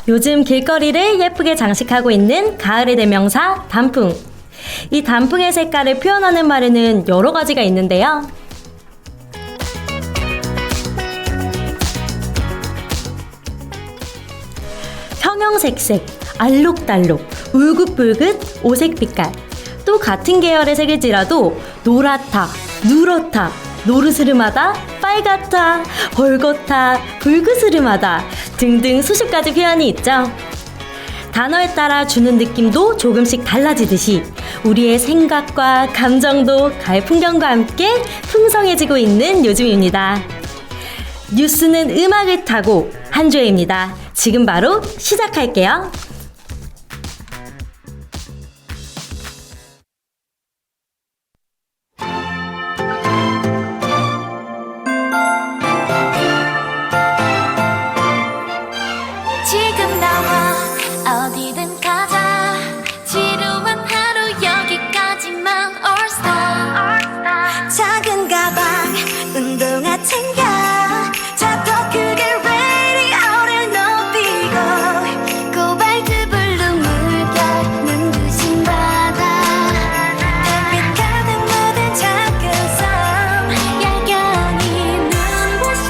요즘 길거리를 예쁘게 장식하고 있는 가을의 대명사 단풍. 이 단풍의 색깔을 표현하는 말에는 여러 가지가 있는데요. 형형색색, 알록달록, 울긋불긋, 오색빛깔. 또 같은 계열의 색일지라도 노랗다, 누렇다, 노르스름하다, 빨갛다, 벌겋다, 붉으스름하다 등등 수십 가지 표현이 있죠. 단어에 따라 주는 느낌도 조금씩 달라지듯이 우리의 생각과 감정도 가을 풍경과 함께 풍성해지고 있는 요즘입니다. 뉴스는 음악을 타고 한 주에입니다. 지금 바로 시작할게요. 지금 나와 어디든 가자. 지루한 하루 여기까지만 All Star. 작은 가방 운동화 챙겨. 자더 크게 radio를 높이고. 코발트 블루 물결 눈부신 바다. 햇빛 가득 묻은 작은 섬. 야경이 눈부신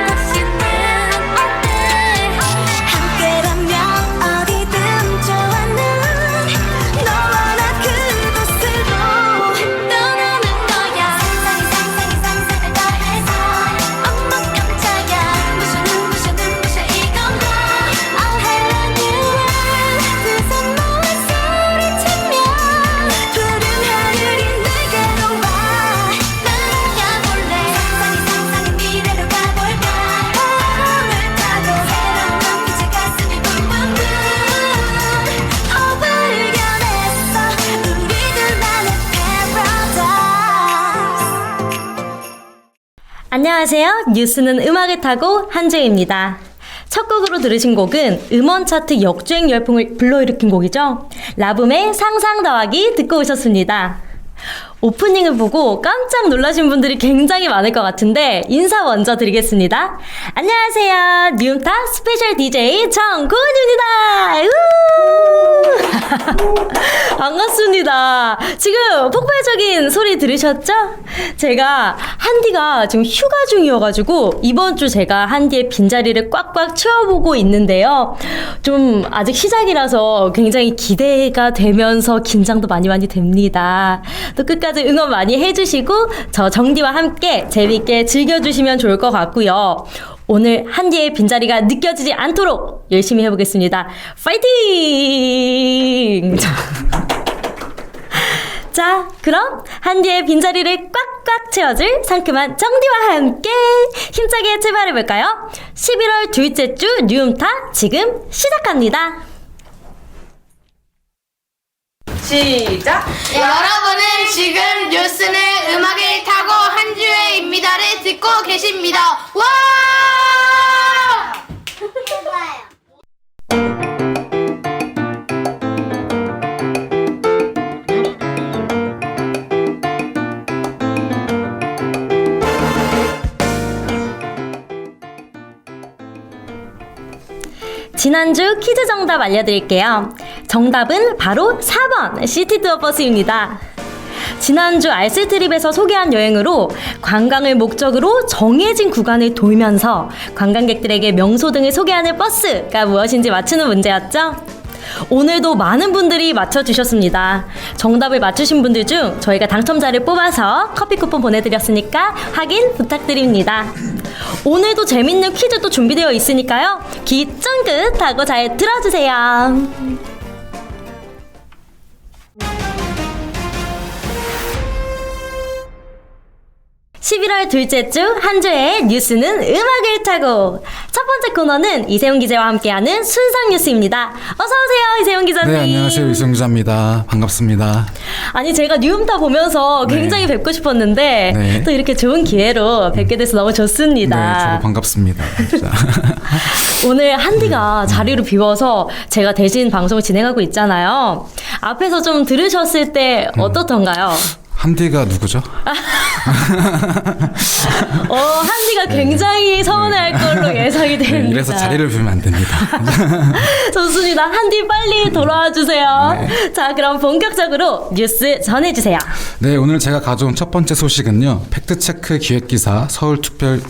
도시는 어때? 함께라면 어디든 좋아. 난 너와 나 그곳으로 떠나는 거야. 상상을 더해서 엄마 깜짝이야. 부셔 이건 봐. I'll have you 두 손 모아 소리치며 푸른 하늘이 내게로 와. 나는 가볼래. 상상의 미래로 가볼까. 바람을 타고 새로운 빛의 가슴이 붕붕붕. 발견했어 우리들만의 paradise. 안녕하세요. 뉴스는 음악을 타고 한주입니다. 첫 곡으로 들으신 곡은 음원 차트 역주행 열풍을 불러일으킨 곡이죠. 라붐의 상상 더하기 듣고 오셨습니다. 오프닝을 보고 깜짝 놀라신 분들이 굉장히 많을 것 같은데 인사 먼저 드리겠습니다. 안녕하세요. 뉴음타 스페셜 DJ 정고은입니다. 반갑습니다. 지금 폭발적인 소리 들으셨죠? 제가 한디가 지금 휴가 중이어가지고 이번 주 제가 한디의 빈자리를 꽉꽉 채워보고 있는데요. 좀 아직 시작이라서 굉장히 기대가 되면서 긴장도 많이 됩니다. 또 끝까지 응원 많이 해주시고 저 정디와 함께 재밌게 즐겨주시면 좋을 것 같고요. 오늘 한디의 빈자리가 느껴지지 않도록 열심히 해보겠습니다. 파이팅! 자, 그럼 한디의 빈자리를 꽉꽉 채워줄 상큼한 정디와 함께 힘차게 출발해볼까요? 11월 둘째 주 뉴음타 지금 시작합니다. 시작! 여러분은 지금 뉴스는 음악을 타고 한 주에입니다를 듣고 계십니다. 와! 지난주 퀴즈 정답 알려드릴게요. 정답은 바로 4번 시티투어버스입니다. 지난주 알쓸트립에서 소개한 여행으로 관광을 목적으로 정해진 구간을 돌면서 관광객들에게 명소 등을 소개하는 버스가 무엇인지 맞추는 문제였죠? 오늘도 많은 분들이 맞춰주셨습니다. 정답을 맞추신 분들 중 저희가 당첨자를 뽑아서 커피 쿠폰 보내드렸으니까 확인 부탁드립니다. 오늘도 재밌는 퀴즈도 준비되어 있으니까요. 귀 쫑긋하고 잘 들어주세요. 11월 둘째 주 한 주의 뉴스는 음악을 타고 첫 번째 코너는 이세훈 기자와 함께하는 순상 뉴스입니다. 어서 오세요, 이세훈 기자님. 네, 안녕하세요. 이세훈 기자입니다. 반갑습니다. 아니 제가 뉴음타 보면서 굉장히 네. 뵙고 싶었는데 네. 또 이렇게 좋은 기회로 뵙게 돼서 너무 좋습니다. 네, 저도 반갑습니다. 진짜. 오늘 한디가 자리를 비워서 제가 대신 방송을 진행하고 있잖아요. 앞에서 좀 들으셨을 때 어떻던가요? 한디가 누구죠? 한디가 굉장히 서운해할 걸로 예상이 됩니다. 네, 이래서 자리를 비우면 안 됩니다. 좋습니다. 한디 빨리 돌아와 주세요. 자, 그럼 본격적으로 뉴스 전해주세요. 네, 오늘 제가 가져온 첫 번째 소식은요. 팩트체크 기획기사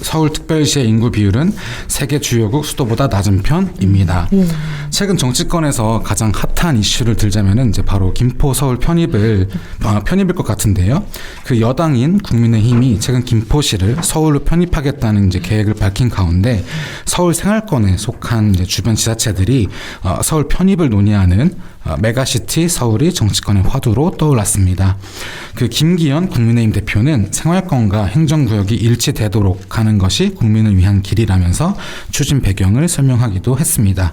서울특별시의 인구 비율은 세계 주요국 수도보다 낮은 편입니다. 최근 정치권에서 가장 핫한 이슈를 들자면은 이제 바로 김포 서울 편입일 것 같은데요. 그 여당인 국민의힘이 최근 김포시를 서울로 편입하겠다는 이제 계획을 밝힌 가운데 서울 생활권에 속한 이제 주변 지자체들이 서울 편입을 논의하는 메가시티 서울이 정치권의 화두로 떠올랐습니다. 그 김기현 국민의힘 대표는 생활권과 행정구역이 일치되도록 하는 것이 국민을 위한 길이라면서 추진 배경을 설명하기도 했습니다.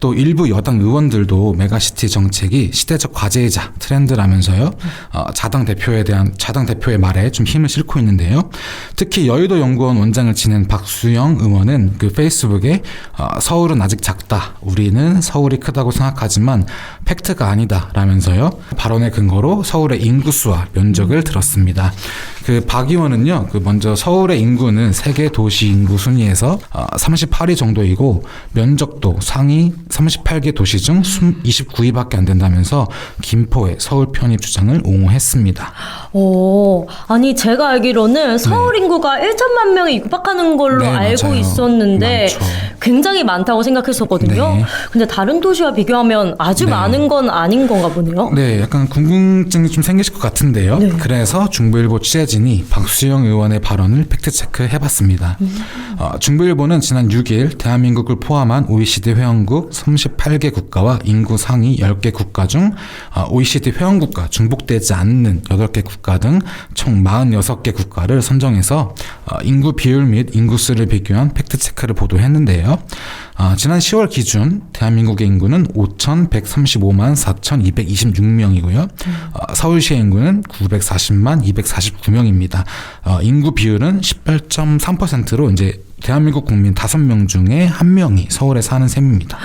또 일부 여당 의원들도 메가시티 정책이 시대적 과제이자 트렌드라면서요. 자당 대표의 말에 좀 힘을 싣고 있는데요. 특히 여의도 연구원 원장을 지낸 박수영 의원은 그 페이스북에 서울은 아직 작다. 우리는 서울이 크다고 생각하지만 팩트가 아니다 라면서요. 발언의 근거로 서울의 인구수와 면적을 들었습니다. 그 박 의원은요. 그 먼저 서울의 인구는 세계 도시 인구 순위에서 38위 정도이고 면적도 상위 38개 도시 중 29위밖에 안 된다면서 김포의 서울 편입 주장을 옹호했습니다. 아니 제가 알기로는 서울 인구가 1천만 명에 육박하는 걸로 네, 알고 맞아요. 있었는데 많죠. 굉장히 많다고 생각했었거든요. 네. 근데 다른 도시와 비교하면 아주 많은 건 아닌 건가 보네요. 네, 약간 궁금증이 좀 생기실 것 같은데요. 그래서 중부일보 취재진이 박수영 의원의 발언을 팩트체크 해봤습니다. 중부일보는 지난 6일 대한민국을 포함한 OECD 회원국 38개 국가와 인구 상위 10개 국가 중 OECD 회원국과 중복되지 않는 8개 국가 등 총 46개 국가를 선정해서 인구 비율 및 인구수를 비교한 팩트체크를 보도했는데요. 지난 10월 기준 대한민국의 인구는 5,135만 4,226명이고요. 서울시의 인구는 940만 249명입니다. 인구 비율은 18.3%로 이제 대한민국 국민 5명 중에 1명이 서울에 사는 셈입니다.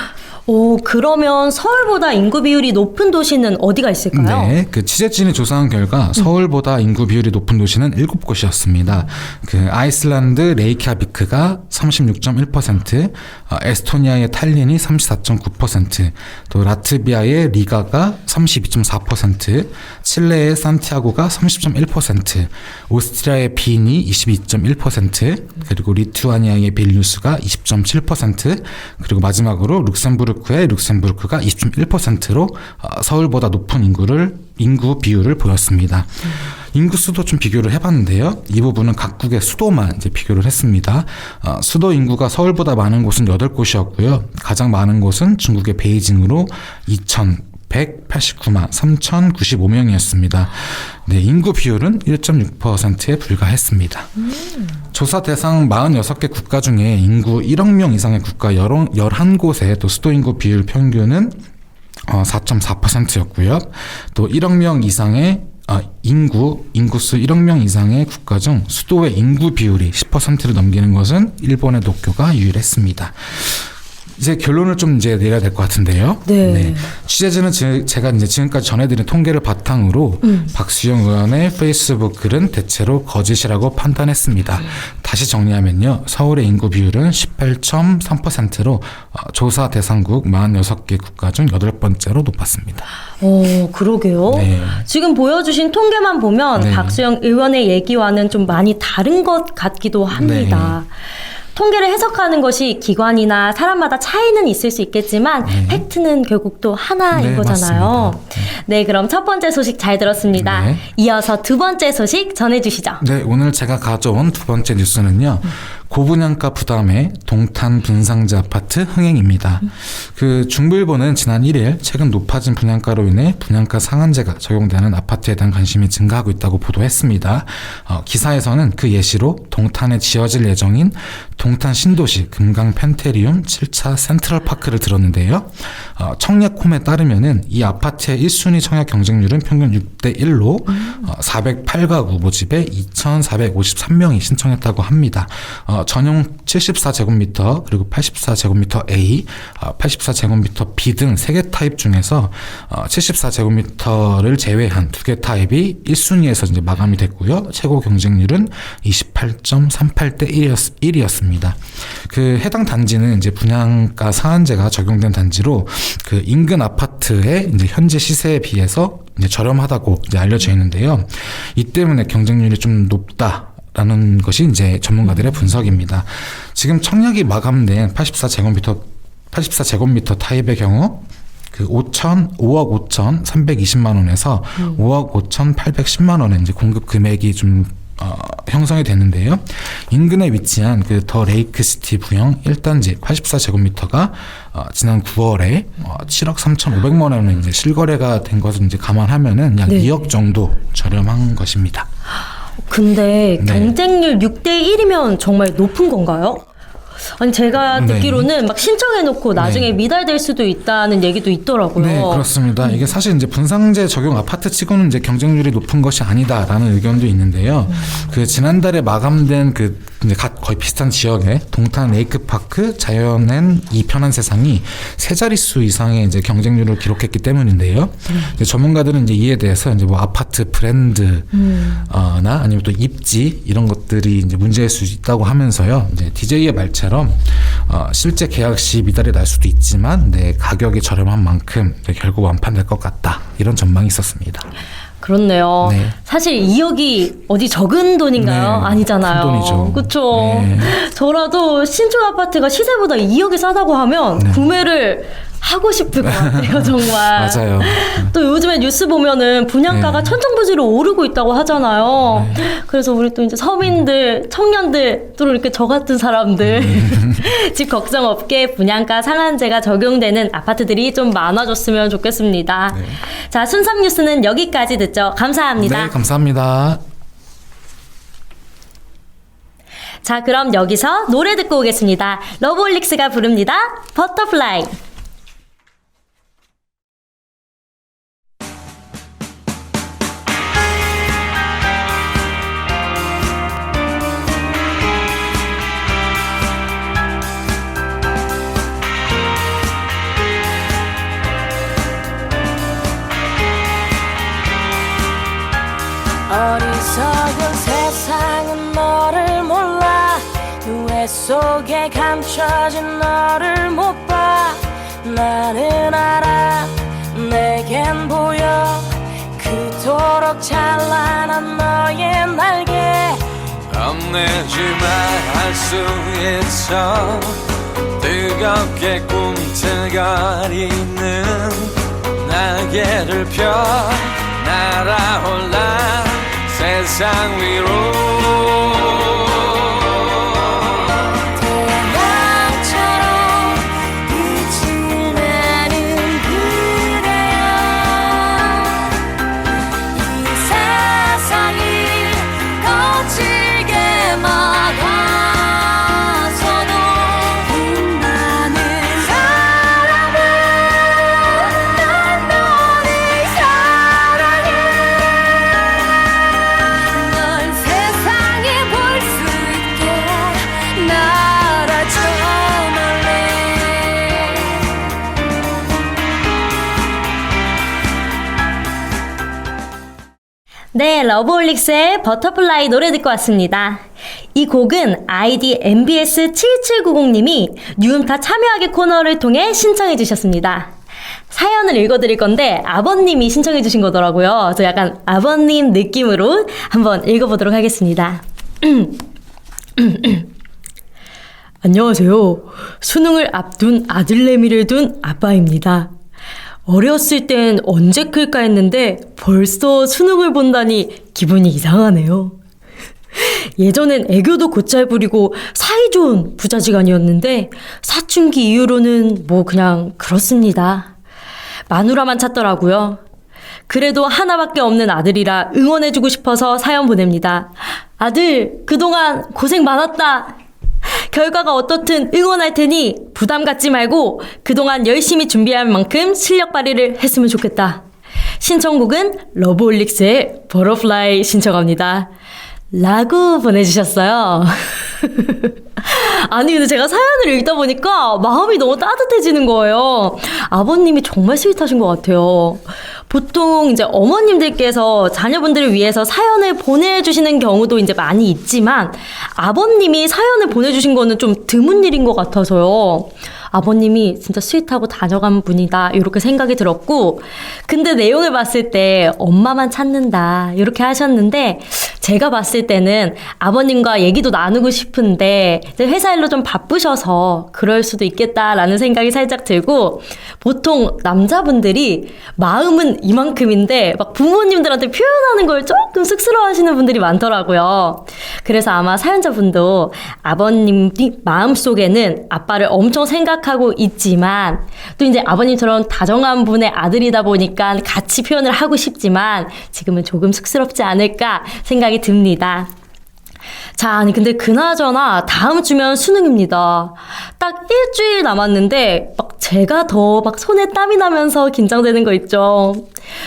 그러면 서울보다 인구 비율이 높은 도시는 어디가 있을까요? 네, 그 취재진이 조사한 결과 서울보다 인구 비율이 높은 도시는 7곳이었습니다. 그 아이슬란드 레이캬비크가 36.1%, 에스토니아의 탈린이 34.9%, 또 라트비아의 리가가 32.4%, 칠레의 산티아고가 30.1%, 오스트리아의 빈이 22.1%, 그리고 리투아니아의 빌뉴스가 20.7%, 그리고 마지막으로 룩셈부르크가 20.1%로 서울보다 높은 인구 비율을 보였습니다. 인구수도 좀 비교를 해봤는데요. 이 부분은 각국의 수도만 이제 비교를 했습니다. 수도 인구가 서울보다 많은 곳은 8곳이었고요. 가장 많은 곳은 중국의 베이징으로 2,189만 3,095명이었습니다. 네, 인구 비율은 1.6%에 불과했습니다. 조사 대상 46개 국가 중에 인구 1억 명 이상의 국가 11곳의 또 수도 인구 비율 평균은 4.4%였고요. 또 1억 명 이상의 인구수 1억 명 이상의 국가 중 수도의 인구 비율이 10%를 넘기는 것은 일본의 도쿄가 유일했습니다. 이제 결론을 좀 이제 내려야 될 것 같은데요. 네. 취재진은 제가 이제 지금까지 전해드린 통계를 바탕으로 박수영 의원의 페이스북 글은 대체로 거짓이라고 판단했습니다. 다시 정리하면요. 서울의 인구 비율은 18.3%로 조사 대상국 46개 국가 중 8번째로 높았습니다. 그러게요. 네. 지금 보여주신 통계만 보면 네. 박수영 의원의 얘기와는 좀 많이 다른 것 같기도 합니다. 통계를 해석하는 것이 기관이나 사람마다 차이는 있을 수 있겠지만 팩트는 결국 또 하나인 네, 거잖아요. 맞습니다. 네, 그럼 첫 번째 소식 잘 들었습니다. 네. 이어서 두 번째 소식 전해주시죠. 네, 오늘 제가 가져온 두 번째 뉴스는요. 고분양가 부담의 동탄 분상지 아파트 흥행입니다. 그 중부일보는 지난 1일 최근 높아진 분양가로 인해 분양가 상한제가 적용되는 아파트에 대한 관심이 증가하고 있다고 보도했습니다. 기사에서는 그 예시로 동탄에 지어질 예정인 동탄 신도시 금강 펜테리움 7차 센트럴파크를 들었는데요. 청약홈에 따르면은 이 아파트의 1순위 청약 경쟁률은 평균 6대1로 408가구 모집에 2,453명이 신청했다고 합니다. 전용 74제곱미터 그리고 84제곱미터 A, 84제곱미터 B 등 3개 타입 중에서 74제곱미터를 제외한 2개 타입이 1순위에서 이제 마감이 됐고요. 최고 경쟁률은 28.38대 1이었습니다. 그 해당 단지는 이제 분양가 상한제가 적용된 단지로 그 인근 아파트의 이제 현재 시세에 비해서 이제 저렴하다고 이제 알려져 있는데요. 이 때문에 경쟁률이 좀 높다라는 것이 이제 전문가들의 분석입니다. 지금 청약이 마감된 84제곱미터 타입의 경우 그 5억 5,320만 원에서 5억 5,810만 원의 이제 공급 금액이 좀 형성이 됐는데요. 인근에 위치한 그 더 레이크시티 부영 1단지 84제곱미터가 지난 9월에 7억 3,500만 원에 이제 실거래가 된 것을 이제 감안하면은 약 네. 2억 정도 저렴한 것입니다. 근데 네. 경쟁률 6대 1이면 정말 높은 건가요? 아니 제가 네. 듣기로는 막 신청해놓고 나중에 네. 미달될 수도 있다는 얘기도 있더라고요. 네, 그렇습니다. 이게 사실 이제 분상제 적용 아파트 치고는 이제 경쟁률이 높은 것이 아니다라는 의견도 있는데요. 그 지난달에 마감된 그 이제 거의 비슷한 지역의 동탄 레이크파크 자연엔 이 편한 세상이 세 자릿수 이상의 이제 경쟁률을 기록했기 때문인데요. 이제 전문가들은 이제 이에 대해서 이제 뭐 아파트 브랜드 나 아니면 또 입지 이런 것들이 이제 문제일 수 있다고 하면서요. 이제 DJ의 말처럼 실제 계약 시 미달이 날 수도 있지만 가격이 저렴한 만큼 결국 완판될 것 같다 이런 전망이 있었습니다. 그렇네요. 네. 사실 2억이 어디 적은 돈인가요? 네, 아니잖아요. 큰 돈이죠. 그렇죠. 네. 저라도 신축 아파트가 시세보다 2억이 싸다고 하면 구매를 하고 싶을 것 같아요, 정말. 맞아요. 또 요즘에 뉴스 보면은 분양가가 네. 천정부지로 오르고 있다고 하잖아요. 그래서 우리 또 이제 서민들, 청년들, 또 이렇게 저 같은 사람들 집 걱정 없게 분양가 상한제가 적용되는 아파트들이 좀 많아졌으면 좋겠습니다. 네. 자, 순삼 뉴스는 여기까지 듣죠. 감사합니다. 네, 감사합니다. 자, 그럼 여기서 노래 듣고 오겠습니다. 러브홀릭스가 부릅니다. 버터플라이. 어리석은 세상은 너를 몰라 누에 속에 감춰진 너를 못 봐 나는 알아 내겐 보여 그토록 찬란한 너의 날개 겁내지 말할 수 있어 뜨겁게 꿈틀거리는 날개를 펴 날아올라 세상 위로 태양처럼 빛이 나는 그대여 이 세상이 거칠게 막아서도 빛나는 사랑은 난 너를 사랑해 널 세상에 볼 수 있게 날아줘 멀리 네, 러브홀릭스의 버터플라이 노래 듣고 왔습니다. 이 곡은 아이디 MBS7790님이 뉴음타 참여하기 코너를 통해 신청해 주셨습니다. 사연을 읽어드릴 건데 아버님이 신청해 주신 거더라고요. 저 약간 아버님 느낌으로 한번 읽어보도록 하겠습니다. 안녕하세요. 수능을 앞둔 아들내미를 둔 아빠입니다. 어렸을 땐 언제 클까 했는데 벌써 수능을 본다니 기분이 이상하네요. 예전엔 애교도 곧잘 부리고 사이좋은 부자지간이었는데 사춘기 이후로는 뭐 그냥 그렇습니다. 마누라만 찾더라고요. 그래도 하나밖에 없는 아들이라 응원해주고 싶어서 사연 보냅니다. 아들, 그동안 고생 많았다. 결과가 어떻든 응원할 테니 부담 갖지 말고 그동안 열심히 준비한 만큼 실력 발휘를 했으면 좋겠다. 신청곡은 러브홀릭스의 버터플라이 신청합니다. 라고 보내주셨어요. 아니 근데 제가 사연을 읽다 보니까 마음이 너무 따뜻해지는 거예요. 아버님이 정말 스윗하신 것 같아요. 보통 이제 어머님들께서 자녀분들을 위해서 사연을 보내주시는 경우도 이제 많이 있지만 아버님이 사연을 보내주신 거는 좀 드문 일인 것 같아서요. 아버님이 진짜 스윗하고 다정한 분이다 이렇게 생각이 들었고, 근데 내용을 봤을 때 엄마만 찾는다 이렇게 하셨는데 제가 봤을 때는 아버님과 얘기도 나누고 싶은데 이제 회사 일로 좀 바쁘셔서 그럴 수도 있겠다라는 생각이 살짝 들고, 보통 남자분들이 마음은 이만큼인데 막 부모님들한테 표현하는 걸 조금 쑥스러워하시는 분들이 많더라고요. 그래서 아마 사연자분도 아버님 마음속에는 아빠를 엄청 생각하고 있지만 또 이제 아버님처럼 다정한 분의 아들이다 보니까 같이 표현을 하고 싶지만 지금은 조금 쑥스럽지 않을까 생각이 듭니다. 자, 아니 근데 그나저나 다음 주면 수능입니다. 딱 일주일 남았는데 막 제가 더 막 손에 땀이 나면서 긴장되는 거 있죠.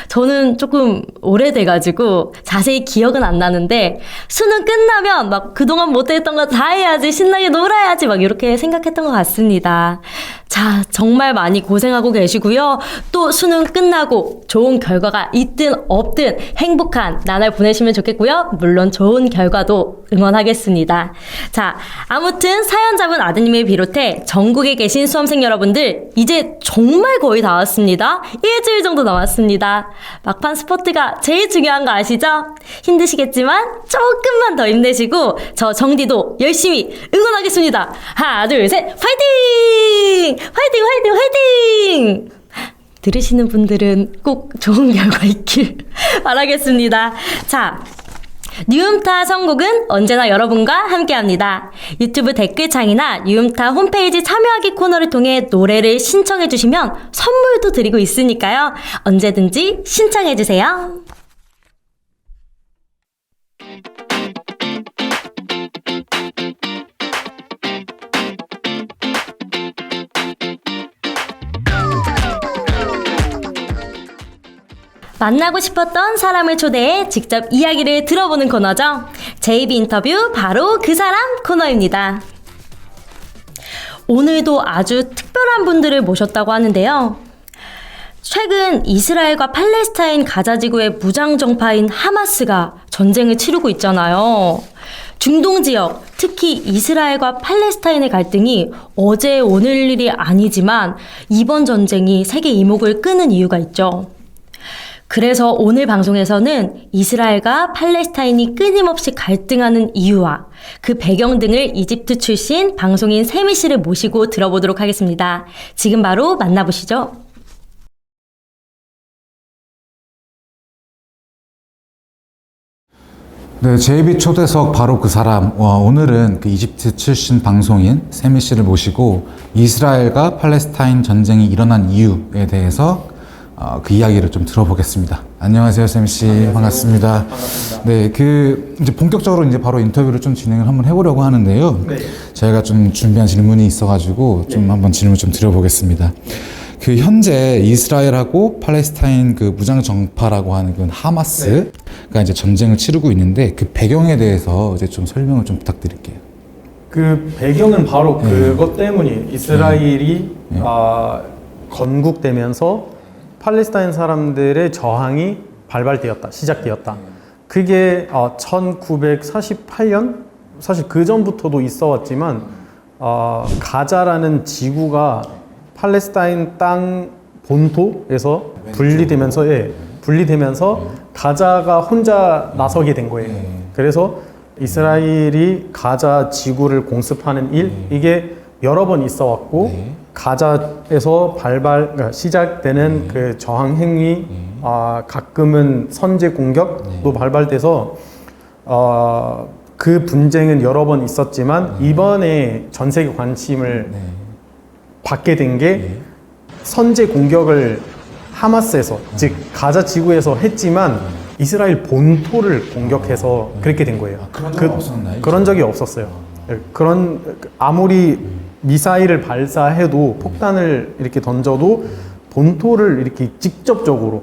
저는 조금 오래돼가지고 자세히 기억은 안 나는데 수능 끝나면 막 그동안 못했던 거 다 해야지, 신나게 놀아야지 막 이렇게 생각했던 것 같습니다. 자, 정말 많이 고생하고 계시고요. 또 수능 끝나고 좋은 결과가 있든 없든 행복한 나날 보내시면 좋겠고요. 물론 좋은 결과도 응원하겠습니다. 자, 아무튼 사연자분 아드님을 비롯해 전국에 계신 수험생 여러분들 이제 정말 거의 다 왔습니다. 일주일 정도 남았습니다. 막판 스포트가 제일 중요한 거 아시죠? 힘드시겠지만 조금만 더 힘내시고 저 정디도 열심히 응원하겠습니다. 하나 둘 셋 파이팅! 화이팅 화이팅 화이팅! 들으시는 분들은 꼭 좋은 결과 있길 바라겠습니다. 자, 뉴음타 선곡은 언제나 여러분과 함께합니다. 유튜브 댓글창이나 뉴음타 홈페이지 참여하기 코너를 통해 노래를 신청해 주시면 선물도 드리고 있으니까요. 언제든지 신청해 주세요. 만나고 싶었던 사람을 초대해 직접 이야기를 들어보는 코너죠. JB 인터뷰 바로 그 사람 코너입니다. 오늘도 아주 특별한 분들을 모셨다고 하는데요. 최근 이스라엘과 팔레스타인 가자지구의 무장정파인 하마스가 전쟁을 치르고 있잖아요. 중동 지역, 특히 이스라엘과 팔레스타인의 갈등이 어제 오늘 일이 아니지만 이번 전쟁이 세계 이목을 끄는 이유가 있죠. 그래서 오늘 방송에서는 이스라엘과 팔레스타인이 끊임없이 갈등하는 이유와 그 배경 등을 이집트 출신 방송인 세미 씨를 모시고 들어보도록 하겠습니다. 지금 바로 만나보시죠. 네, JB 초대석 바로 그 사람. 오늘은 그 이집트 출신 방송인 세미 씨를 모시고 이스라엘과 팔레스타인 전쟁이 일어난 이유에 대해서 그 이야기를 좀 들어보겠습니다. 안녕하세요, 세미 씨. 안녕하세요. 반갑습니다. 네, 이제 본격적으로 이제 바로 인터뷰를 좀 진행을 한번 해보려고 하는데요. 네. 저희가 좀 준비한 질문이 있어가지고 좀 한번 질문 좀 드려보겠습니다. 그 현재 이스라엘하고 팔레스타인 그 무장 정파라고 하는 그 하마스가 이제 전쟁을 치르고 있는데 그 배경에 대해서 이제 좀 설명을 좀 부탁드릴게요. 그 배경은 바로 그것 때문이에요. 이스라엘이 건국되면서 팔레스타인 사람들의 저항이 발발되었다, 시작되었다. 그게 1948년? 사실 그 전부터도 있어 왔지만 가자라는 지구가 팔레스타인 땅 본토에서 분리되면서 가자가 혼자 나서게 된 거예요. 그래서 이스라엘이 가자 지구를 공습하는 이게 여러 번 있어 왔고 가자에서 시작되는 그 저항 행위, 가끔은 선제 공격도 발발돼서 그 분쟁은 여러 번 있었지만 이번에 전 세계 관심을 받게 된 게 선제 공격을 하마스에서, 즉 가자 지구에서 했지만 이스라엘 본토를 공격해서 그렇게 된 거예요. 그런 적이 없었나요? 그런 적이 없었어요. 아무리 미사일을 발사해도 폭탄을 이렇게 던져도 본토를 이렇게 직접적으로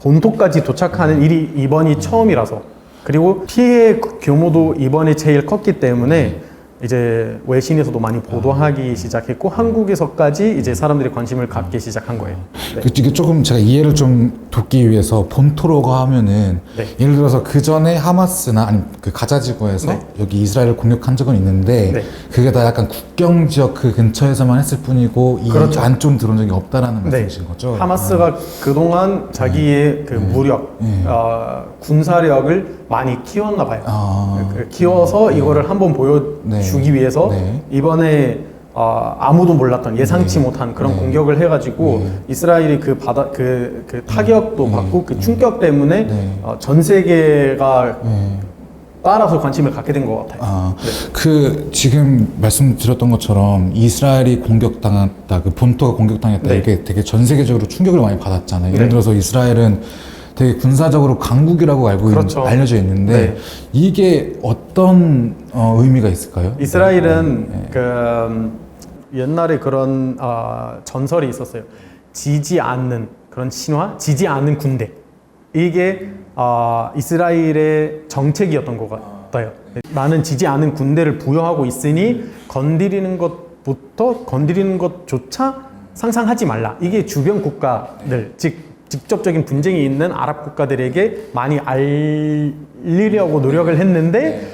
본토까지 도착하는 일이 이번이 처음이라서 그리고 피해 규모도 이번에 제일 컸기 때문에 이제 외신에서도 많이 보도하기 시작했고 한국에서까지 이제 사람들이 관심을 갖기 시작한 거예요. 네. 이게 조금 제가 이해를 좀 돕기 위해서 본토라고 하면은 네. 예를 들어서 그 전에 하마스나 아니 그 가자 지구에서 네. 여기 이스라엘을 공격한 적은 있는데 네. 그게 다 약간 국경 지역 그 근처에서만 했을 뿐이고 이 그렇죠. 안쪽 들어온 적이 없다라는 네. 말씀이신 거죠? 하마스가 그동안 자기의 그 무력, 군사력을 많이 키웠나 봐요. 키워서 이거를 한번 보여주기 위해서 이번에 아무도 몰랐던 예상치 못한 그런 공격을 해가지고 이스라엘이 그 타격도 받고 그 충격 때문에 전 세계가 따라서 관심을 갖게 된 것 같아요. 그 지금 말씀드렸던 것처럼 이스라엘이 공격당했다, 그 본토가 공격당했다 네. 이게 되게 전 세계적으로 충격을 많이 받았잖아요. 예를 네. 들어서 이스라엘은 되게 군사적으로 강국이라고 그렇죠. 알려져 있는데 네. 이게 어떤 의미가 있을까요? 이스라엘은 그 옛날에 그런 전설이 있었어요. 지지 않는 그런 신화, 지지 않는 군대. 이게 이스라엘의 정책이었던 것 같아요. 나는 지지 않는 군대를 부여하고 있으니 건드리는 것조차 상상하지 말라. 이게 주변 국가들, 즉 직접적인 분쟁이 있는 아랍 국가들에게 많이 알리려고 노력을 했는데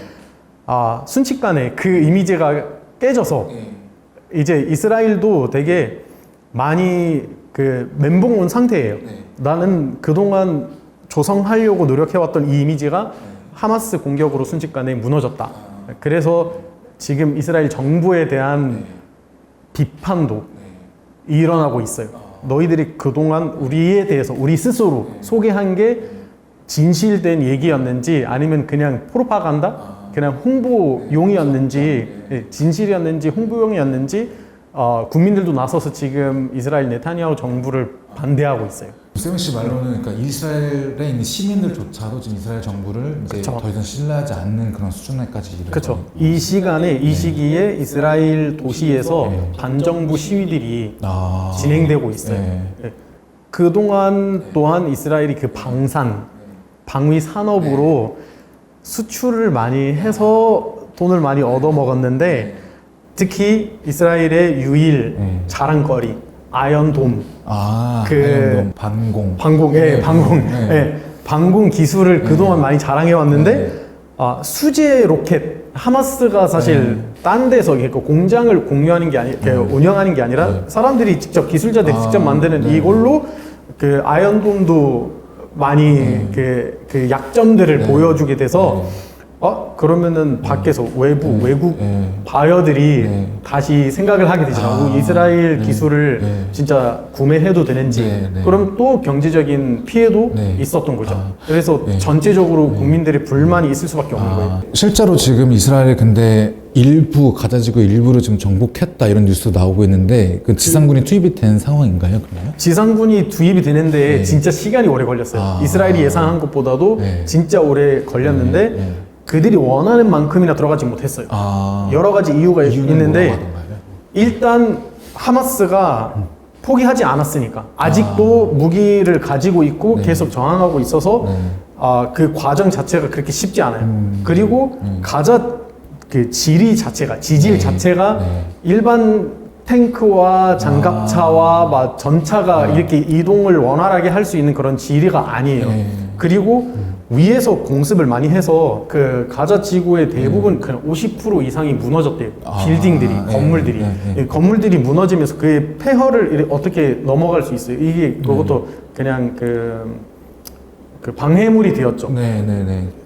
순식간에 그 이미지가 깨져서 이제 이스라엘도 되게 많이 그 멘붕 온 상태예요. 나는 그동안 조성하려고 노력해왔던 이 이미지가 하마스 공격으로 순식간에 무너졌다. 그래서 지금 이스라엘 정부에 대한 비판도 일어나고 있어요. 너희들이 그동안 우리에 대해서 우리 스스로 소개한 게 진실된 얘기였는지 아니면 그냥 프로파간다? 그냥 홍보용이었는지 진실이었는지 홍보용이었는지 국민들도 나서서 지금 이스라엘 네타냐후 정부를 반대하고 있어요. 세븐 씨 말로는 그러니까 이스라엘에 있는 시민들조차도 지금 이스라엘 정부를 이제 그쵸. 더 이상 신뢰하지 않는 그런 수준에까지 이르고 그렇죠. 이 시기에 이스라엘 도시에서 반정부 시위들이 진행되고 있어요. 네. 그동안 또한 이스라엘이 그 방위 산업으로 수출을 많이 해서 돈을 많이 얻어 먹었는데 특히 이스라엘의 유일 자랑거리 아이언돔 아이언돔 반공 방공 기술을 그동안 많이 자랑해 왔는데 수제 로켓 하마스가 사실 딴 데서 공장을 공유하는 게 운영하는 게 아니라 사람들이 직접 기술자들이 직접 만드는 이걸로 그 아이언돔도 많이 그 약점들을 보여주게 돼서 그러면은 밖에서 외국 바이어들이 다시 생각을 하게 되잖아. 이스라엘 기술을 진짜 구매해도 되는지. 그럼 또 경제적인 피해도 있었던 거죠. 그래서 전체적으로 국민들의 불만이 있을 수밖에 없는 거예요. 실제로 지금 이스라엘이 근데 일부 가자지구 일부를 지금 정복했다 이런 뉴스도 나오고 있는데 그 지상군이 투입이 된 상황인가요? 그러면? 지상군이 투입이 되는데 진짜 시간이 오래 걸렸어요. 이스라엘이 예상한 것보다도 진짜 오래 걸렸는데 그들이 원하는 만큼이나 들어가지 못했어요. 여러 가지 이유가 있는데 일단 하마스가 포기하지 않았으니까 아직도 무기를 가지고 있고 계속 저항하고 있어서 그 과정 자체가 그렇게 쉽지 않아요. 그리고 가자 그 지질 자체가 일반 탱크와 장갑차와 막 전차가 이렇게 이동을 원활하게 할 수 있는 그런 지리가 아니에요. 그리고 위에서 공습을 많이 해서 그 가자 지구의 대부분 그냥 50% 이상이 무너졌대요. 빌딩들이, 건물들이. 건물들이 무너지면서 그 폐허를 어떻게 넘어갈 수 있어요. 이게 그것도 그냥 그 방해물이 되었죠.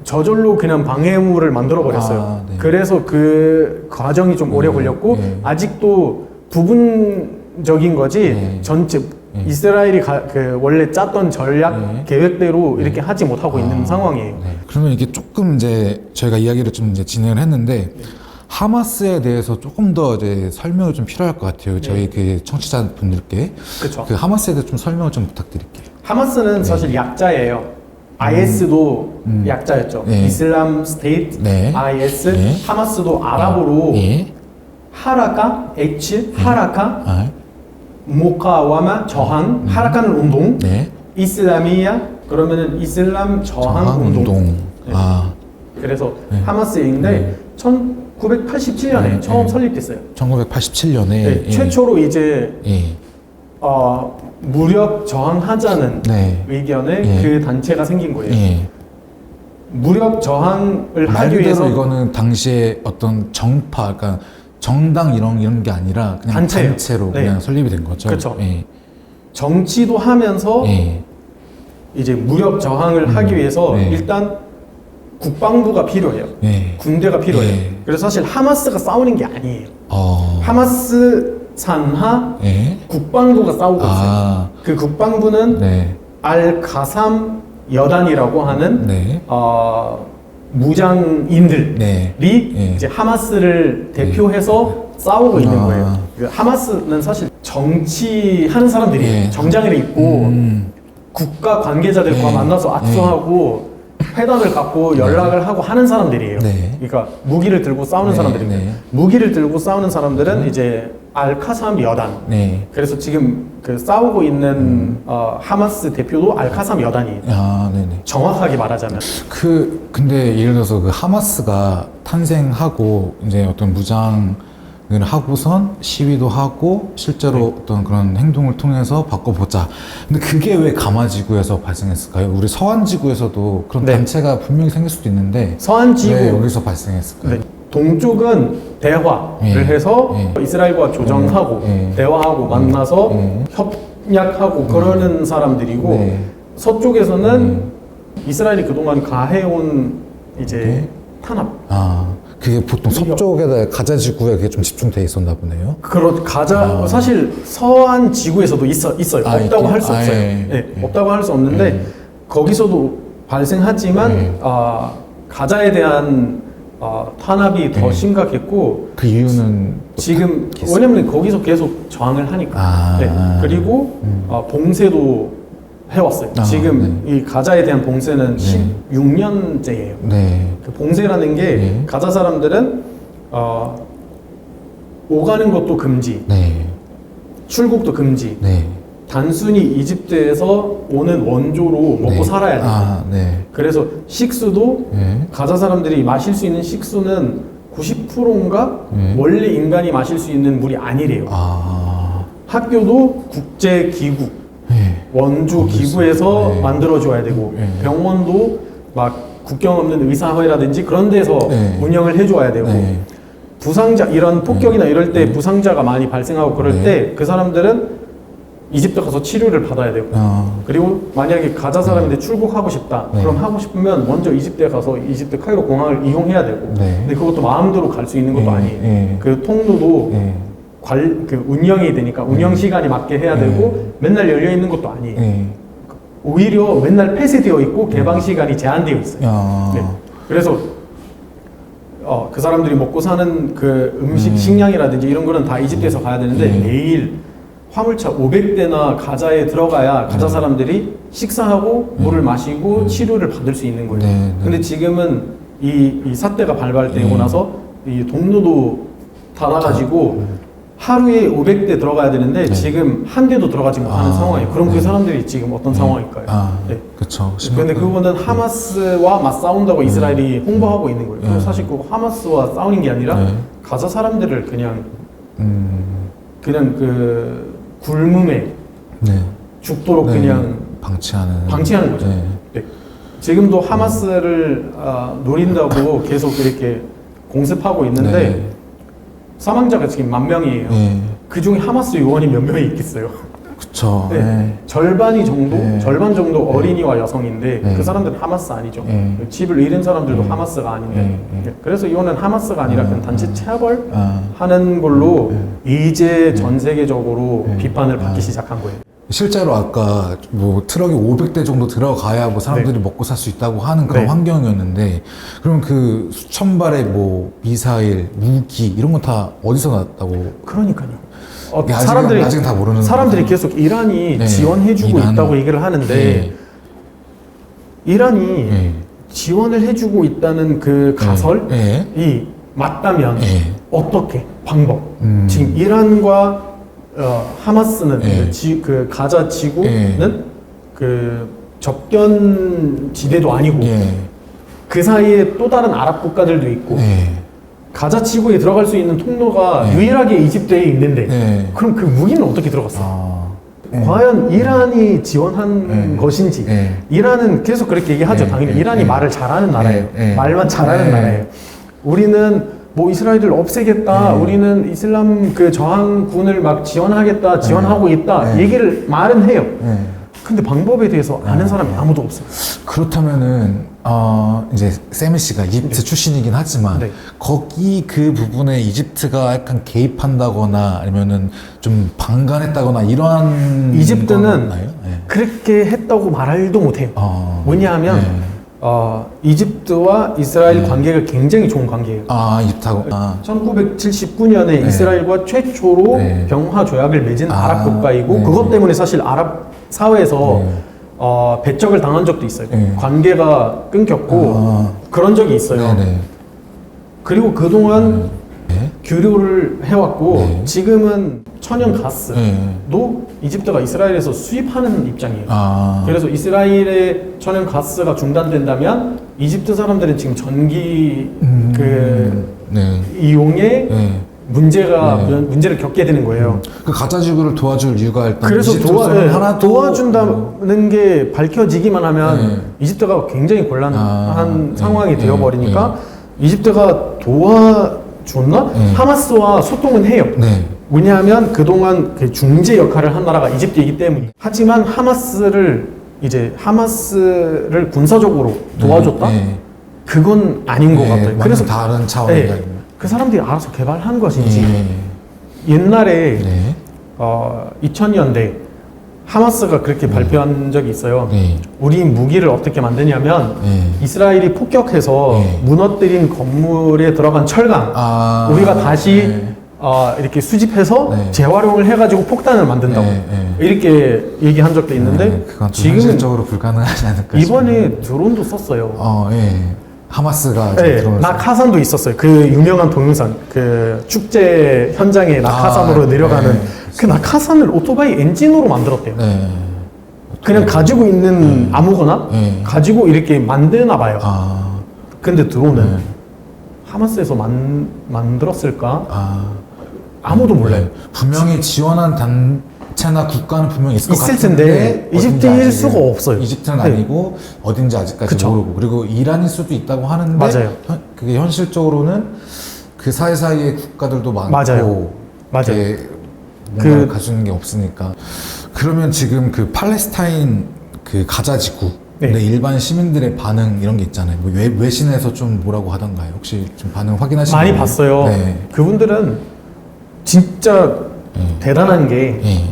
저절로 그냥 방해물을 만들어 버렸어요. 그래서 그 과정이 좀 오래 걸렸고 아직도 부분적인 거지 전체 이스라엘이 원래 짰던 전략 계획대로 이렇게 하지 못하고 있는 상황이에요. 그러면 이게 조금 이제 저희가 이야기를 좀 이제 진행을 했는데 하마스에 대해서 조금 더 이제 설명을 좀 필요할 것 같아요. 저희 그 청취자분들께 그쵸. 그 하마스에 대해서 좀 설명을 좀 부탁드릴게요. 하마스는 사실 약자예요. IS도 약자였죠. 이슬람 스테이트, IS, 하마스도 아랍어로 하라카, 하라카, 모카와마 저항, 하라카는 운동, 이슬라미야 그러면은 이슬람 저항 저항 운동. 운동. 네. 아, 그래서 네. 하마스인데 네. 1987년에 네, 처음 네. 설립됐어요. 1987년에 네, 예. 최초로 이제 예. 무력 저항하자는 네. 의견에 예. 그 단체가 생긴 거예요. 예. 무력 저항을 말 하기 그대로 위해서 이거는 당시에 어떤 정파, 그러니까 정당 이런 게 아니라 그냥 단체예요. 단체로 네. 그냥 설립이 된 거죠. 그렇죠. 예. 정치도 하면서 예. 이제 무력 저항을 하기 위해서 네. 일단 국방부가 필요해요. 예. 군대가 필요해요. 예. 그래서 사실 하마스가 싸우는 게 아니에요. 하마스 산하 예. 국방부가 싸우고 있어요. 아, 그 국방부는 네. 알-가삼 여단이라고 하는 네. 무장인들이 네. 예. 이제 하마스를 대표해서 싸우고 있는 아. 거예요. 그 하마스는 사실 정치하는 사람들이에요. 예. 정장을 입고 국가 관계자들과 예. 만나서 악수하고 회담을 갖고 연락을 하고 하는 사람들이에요. 네. 그러니까 무기를 들고 싸우는 네, 사람들입니다. 네. 무기를 들고 싸우는 사람들은 이제 알카삼 여단. 네. 그래서 지금 그 싸우고 있는 하마스 대표도 알카삼 여단이에요. 아, 네네. 정확하게 말하자면. 근데 예를 들어서 그 하마스가 탄생하고 이제 어떤 무장을 하고선 시위도 하고 실제로 네. 어떤 그런 행동을 통해서 바꿔보자. 근데 그게 왜 가마지구에서 발생했을까요? 우리 서한지구에서도 그런 네. 단체가 분명히 생길 수도 있는 서한지구. 왜 여기서 발생했을까요? 네. 동쪽은 대화를 예. 해서 예. 이스라엘과 조정하고 예. 대화하고 만나서 예. 협약하고 그러는 사람들이고 네. 서쪽에서는 이스라엘이 그동안 가해온 이제 네. 탄압. 아, 그게 보통 서쪽에다 가자지구에 그게 좀 집중돼 있었나 보네요. 사실 서한 지구에서도 있어요. 아, 없다고 할 수 아, 없어요. 예. 네, 예. 없다고 할 수 없는데 예. 거기서도 발생하지만 예. 가자에 대한 탄압이 더 예. 심각했고 그 이유는 지금 왜냐면 거기서 계속 저항을 하니까. 아. 네. 그리고 봉쇄도 해왔어요. 아, 지금 이 가자에 대한 봉쇄는 네. 16년째예요. 네. 그 봉쇄라는 게 네. 가자 사람들은 오가는 것도 금지, 네. 출국도 금지. 네. 단순히 이집트에서 오는 원조로 먹고 네. 살아야 돼요. 아, 네. 그래서 식수도 네. 가자 사람들이 마실 수 있는 식수는 90%인가 네. 원래 인간이 마실 수 있는 물이 아니래요. 아, 학교도 국제 기구, 네. 원주 거기서, 기구에서 네. 만들어줘야 되고 네. 병원도 막 국경 없는 의사회라든지 그런 데서 네. 운영을 해줘야 되고 네. 부상자 이런 폭격이나 이럴 때 부상자가 많이 발생하고 그럴 네. 때 그 사람들은 이집트 가서 치료를 받아야 되고 그리고 만약에 가자 사람인데 출국하고 싶다 네. 그럼 하고 싶으면 먼저 이집트에 가서 이집트 카이로 공항을 이용해야 되고 네. 근데 그것도 마음대로 갈 수 있는 것도 네. 아니에요. 네. 그 통로도 네. 그 운영이 되니까 운영 시간이 맞게 해야 되고 맨날 열려 있는 것도 아니에요. 네. 오히려 맨날 폐쇄되어 있고 개방 시간이 제한되어 있어요. 아, 네. 그래서 그 사람들이 먹고 사는 그 음식 식량이라든지 이런 거는 다 이집트에서 가야 되는데 매일 화물차 500대나 가자에 들어가야 가자 사람들이 식사하고 물을 마시고 치료를 받을 수 있는 거예요. 네, 네. 근데 지금은 이 사태가 발발되고 나서 이 동료도 닫아가지고 하루에 500대 들어가야 되는데 지금 한 대도 들어가지 못하는 상황이에요. 그럼 그 사람들이 지금 어떤 상황일까요? 아, 네. 그쵸. 근데 그거는 하마스와 맞싸운다고 이스라엘이 홍보하고 있는 거예요. 그래서 사실 그거 하마스와 싸우는 게 아니라 네. 가자 사람들을 그냥 그 굶음에 네. 죽도록 네. 그냥 방치하는 거죠. 네. 네. 지금도 하마스를 노린다고 계속 이렇게 공습하고 있는데 네. 사망자가 지금 10,000명이에요. 네. 그 중에 하마스 요원이 몇 명이 있겠어요? 그쵸. 네. 네. 절반 정도 네. 어린이와 여성인데 네. 그 사람들은 하마스 아니죠. 네. 집을 잃은 사람들도 네. 하마스가 아닌데. 네. 네. 그래서 이거는 하마스가 아니라 그냥 단체 체벌 아. 하는 걸로 이제 전 세계적으로 비판을 받기 시작한 거예요. 실제로 아까 뭐 트럭이 500대 정도 들어가야 뭐 사람들이 먹고 살 수 있다고 하는 그런 네. 환경이었는데 그럼 그 수천 발의 뭐 미사일, 무기 이런 건 다 어디서 났다고? 그러니까요. 아직은 다 모르는 사람들이 거죠. 계속 이란이 네. 지원해주고 이란. 있다고 얘기를 하는데 네. 이란이 네. 지원을 해주고 있다는 그 가설이 네. 맞다면 네. 어떻게 방법? 지금 이란과 하마스는 네. 그 가자 지구는 네. 그 접견 지대도 아니고 예. 그 사이에 또 다른 아랍 국가들도 있고 예. 가자 지구에 들어갈 수 있는 통로가 네. 유일하게 이집트에 있는데 네. 그럼 그 무기는 어떻게 들어갔어? 아. 예. 과연 이란이 지원한 네. 것인지 네. 이란은 계속 그렇게 얘기하죠. 네. 당연히 네. 이란이 네. 말을 잘하는 나라예요. 네. 말만 잘하는 네. 나라예요. 우리는 뭐 이스라엘을 없애겠다. 네. 우리는 이슬람 그 저항군을 막 지원하겠다. 지원하고 있다. 네. 얘기를 말은 해요. 네. 근데 방법에 대해서 아는 사람이 아무도 없어요. 그렇다면은 이제 세미 씨가 이집트 출신이긴 하지만 네. 거기 그 부분에 이집트가 약간 개입한다거나 아니면은 좀 방관했다거나 이러한 이집트는 건 없나요? 네. 그렇게 했다고 말도 못해요. 뭐냐하면 네. 이집트와 이스라엘 관계가 굉장히 좋은 관계예요. 이집트하고 1979년에 네. 이스라엘과 최초로 네. 병화 조약을 맺은 아랍 국가이고 네. 그것 때문에 사실 아랍 사회에서 네. 배척을 당한 적도 있어요. 네. 관계가 끊겼고 그런 적이 있어요. 네네. 그리고 그동안 네. 교류를 해왔고 네. 지금은 천연가스도 네. 이집트가 이스라엘에서 수입하는 입장이에요. 그래서 이스라엘의 천연가스가 중단된다면 이집트 사람들은 지금 전기 네. 이용에 네. 문제를 겪게 되는 거예요. 그 가짜 지구를 도와줄 이유가 일단 그래서 이집트로서는 하나도 도와준다는 게 밝혀지기만 하면 네. 이집트가 굉장히 곤란한 네. 상황이 네. 되어버리니까 이집트가 도와줬나? 네. 하마스와 소통은 해요. 네. 왜냐하면 그동안 그 중재 역할을 한 나라가 이집트이기 때문에. 하지만 하마스를 군사적으로 도와줬다? 네. 그건 아닌 것 같아요. 그래서 다른 차원의 네, 그 사람들이 알아서 개발한 것인지 네. 옛날에 네. 2000년대 하마스가 그렇게 발표한 적이 있어요. 네. 우리 무기를 어떻게 만드냐면 네. 이스라엘이 폭격해서 네. 무너뜨린 건물에 들어간 철강 우리가 다시 네. 이렇게 수집해서 네. 재활용을 해가지고 폭탄을 만든다고 네, 네. 이렇게 얘기한 적도 있는데 네, 그건 좀 지금은 현실적으로 불가능하지 않을까 이번에 드론도 썼어요. 예. 하마스가 네, 드론을 낙하산도 있었어요. 그 유명한 동영상, 그 축제 현장에 낙하산으로 내려가는 네. 그 낙하산을 오토바이 엔진으로 만들었대요. 네. 그냥 가지고 있는 아무거나 네. 가지고 이렇게 만드나 봐요. 근데 드론은 네. 하마스에서 만들었을까? 아무도 몰라요. 네. 분명히 지원한 단체나 국가는 분명히 있을 것 있을 같은데 텐데 어딘지 이집트일 아직은- 수가 없어요. 이집트는 네. 아니고 어딘지 아직까지 그쵸. 모르고 그리고 이란일 수도 있다고 하는데 맞아요. 그게 현실적으로는 그 사이사이에 국가들도 많고 맞아요. 이렇게 뭔가를 가지는 게 없으니까 그러면 지금 그 팔레스타인 그 가자 지구 네. 일반 시민들의 반응 이런 게 있잖아요. 뭐 외신에서 좀 뭐라고 하던가요? 혹시 좀 반응 확인하시나요? 많이 봤어요. 네. 그분들은 진짜 대단한 게 예.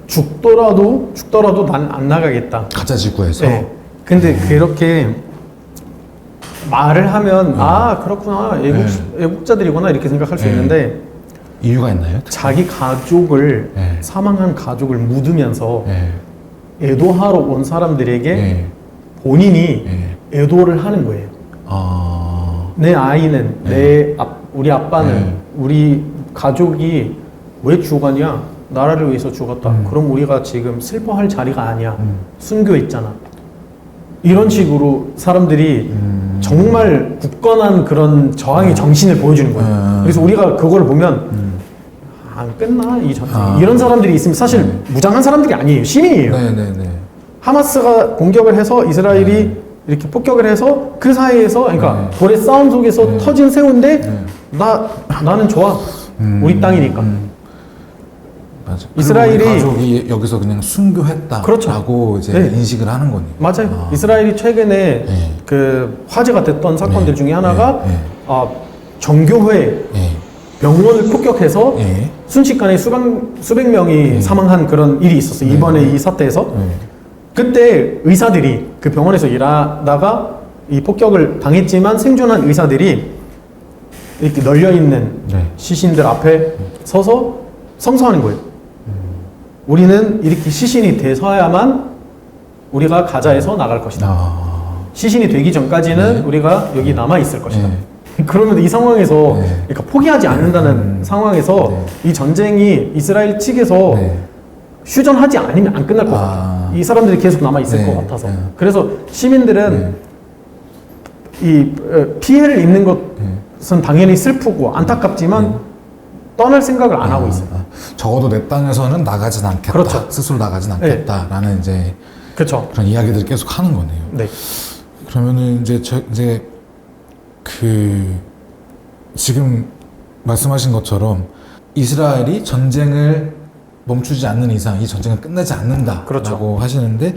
죽더라도 난 안 나가겠다. 가짜 지구에서 네. 근데 그렇게 말을 하면 그렇구나 애국자들이구나 이렇게 생각할 수 네. 있는데 이유가 있나요? 자기 가족을 네. 사망한 가족을 묻으면서 네. 애도하러 온 사람들에게 네. 본인이 네. 애도를 하는 거예요. 내 아이는 우리 아빠는 네. 우리 가족이 왜 죽었냐? 나라를 위해서 죽었다. 그럼 우리가 지금 슬퍼할 자리가 아니야. 순교했잖아. 이런 식으로 사람들이 정말 굳건한 그런 저항의 정신을 보여주는 거예요. 그래서 우리가 그걸 보면 안 끝나 이 전쟁. 이런 사람들이 있으면 사실 무장한 사람들이 아니에요. 시민이에요. 네네네. 하마스가 공격을 해서 이스라엘이 이렇게 폭격을 해서 그 사이에서 그러니까 고래 싸움 속에서 터진 새우인데 나는 좋아. 우리 땅이니까. 맞아. 이스라엘이- 그리고 우리 가족이 여기서 그냥 순교했다라고 그렇죠. 이제 네. 인식을 하는 거니까. 맞아요. 이스라엘이 최근에 네. 그 화제가 됐던 사건들 네. 중에 하나가 네. 정교회 예. 병원을 폭격해서 예. 순식간에 수백 명이 사망한 그런 일이 있었어요. 이번에 이 사태에서. 그때 의사들이 그 병원에서 일하다가 이 폭격을 당했지만 생존한 의사들이 이렇게 널려있는 네. 시신들 앞에 서서 성서하는 거예요. 우리는 이렇게 시신이 돼서야만 우리가 가자에서 나갈 것이다. 시신이 되기 전까지는 우리가 여기 남아 있을 것이다. 그러면 이 상황에서 그러니까 포기하지 않는다는 상황에서 이 전쟁이 이스라엘 측에서 휴전하지 않으면 안 끝날 것 같아요. 이 사람들이 계속 남아 있을 네. 것 같아서. 네. 그래서 시민들은 이 피해를 입는 것은 당연히 슬프고 안타깝지만 떠날 생각을 안 하고 있어요. 적어도 내 땅에서는 나가진 않겠다. 그렇죠. 스스로 나가진 않겠다라는 이제 그렇죠. 그런 이야기들을 계속 하는 거네요. 네. 그러면은 이제 지금 말씀하신 것처럼 이스라엘이 전쟁을 멈추지 않는 이상 이 전쟁은 끝나지 않는다라고 그렇죠. 하시는데